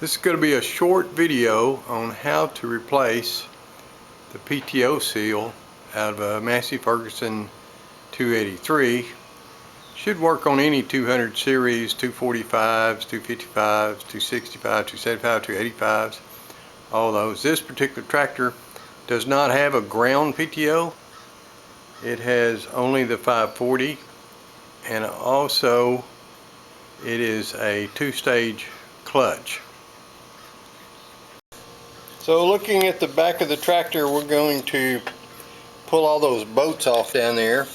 This is going to be a short video on how to replace the PTO seal out of a Massey Ferguson 283. Should work on any 200 series, 245s, 255s, 265, 275, 285s, all those. This particular tractor does not have a ground PTO. It has only the 540, and also it is a two-stage clutch. So looking at the back of the tractor, we're going to pull all those bolts off down there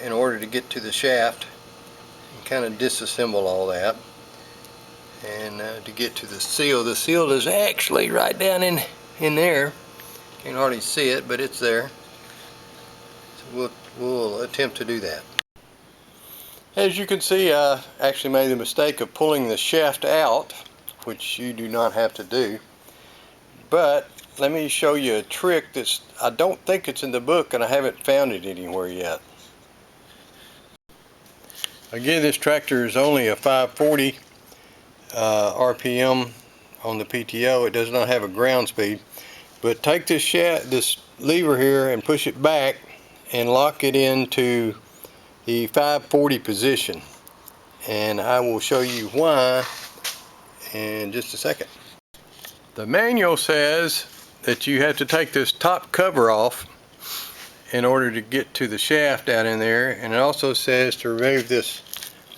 in order to get to the shaft and kind of disassemble all that, and to get to the seal. The seal is actually right down in there. Can't hardly see it, but it's there. So we'll attempt to do that. As you can see, I actually made the mistake of pulling the shaft out, which you do not have to do. But let me show you a trick that's, I don't think it's in the book, and I haven't found it anywhere yet. Again, this tractor is only a 540 RPM on the PTO. It does not have a ground speed. But take this lever here and push it back and lock it into the 540 position. And I will show you why in just a second. The manual says that you have to take this top cover off in order to get to the shaft down in there, and it also says to remove this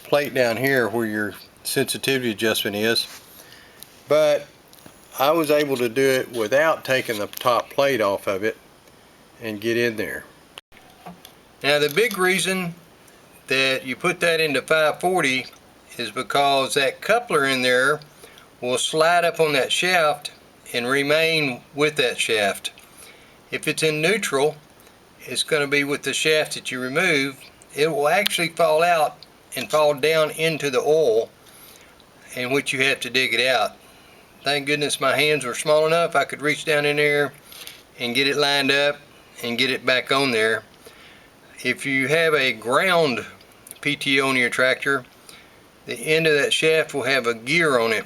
plate down here where your sensitivity adjustment is. But I was able to do it without taking the top plate off of it and get in there. Now the big reason that you put that into 540 is because that coupler in there will slide up on that shaft and remain with that shaft. If it's in neutral, it's going to be with the shaft that you remove. It will actually fall out and fall down into the oil, in which you have to dig it out. Thank goodness my hands were small enough I could reach down in there and get it lined up and get it back on there. If you have a ground PTO on your tractor, the end of that shaft will have a gear on it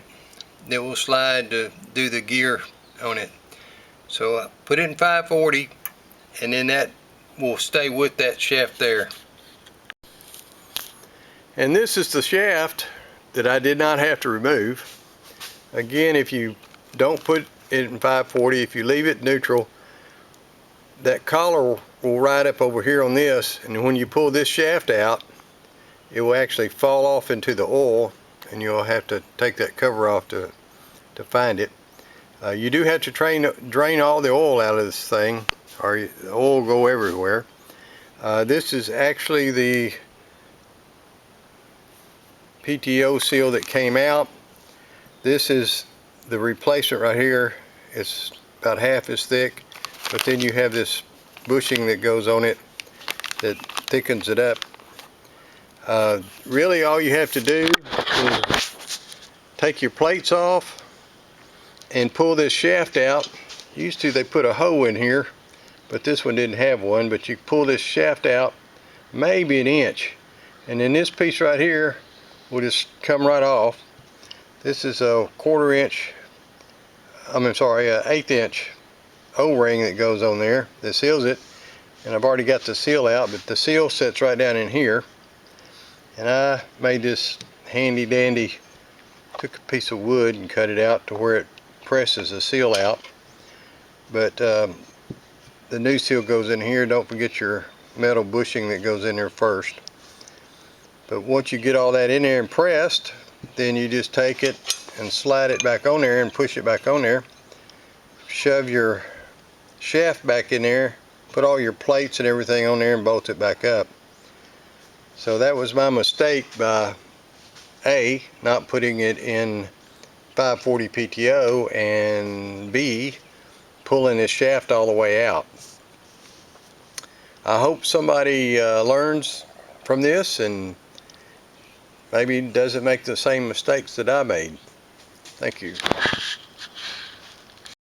that will slide to do the gear on it. So put it in 540, and then that will stay with that shaft there. And this is the shaft that I did not have to remove. Again, if you don't put it in 540, if you leave it neutral, that collar will ride up over here on this, and when you pull this shaft out, it will actually fall off into the oil, and you'll have to take that cover off to find it. You do have to drain all the oil out of this thing, or the oil will go everywhere. This is actually the PTO seal that came out. This is the replacement right here. It's about half as thick, but then you have this bushing that goes on it that thickens it up. Really all you have to do is take your plates off and pull this shaft out. Used to they put a hoe in here, but this one didn't have one. But you pull this shaft out maybe an inch, and then this piece right here will just come right off. This is a 1/4 inch, an 1/8 inch O-ring that goes on there that seals it, and I've already got the seal out, but the seal sits right down in here. And I made this handy dandy, took a piece of wood and cut it out to where it presses the seal out. But the new seal goes in here. Don't forget your metal bushing that goes in there first. But once you get all that in there and pressed, then you just take it and slide it back on there and push it back on there. Shove your shaft back in there, put all your plates and everything on there, and bolt it back up. So that was my mistake by A, not putting it in 540 PTO, and B, pulling this shaft all the way out. I hope somebody learns from this and maybe doesn't make the same mistakes that I made. Thank you.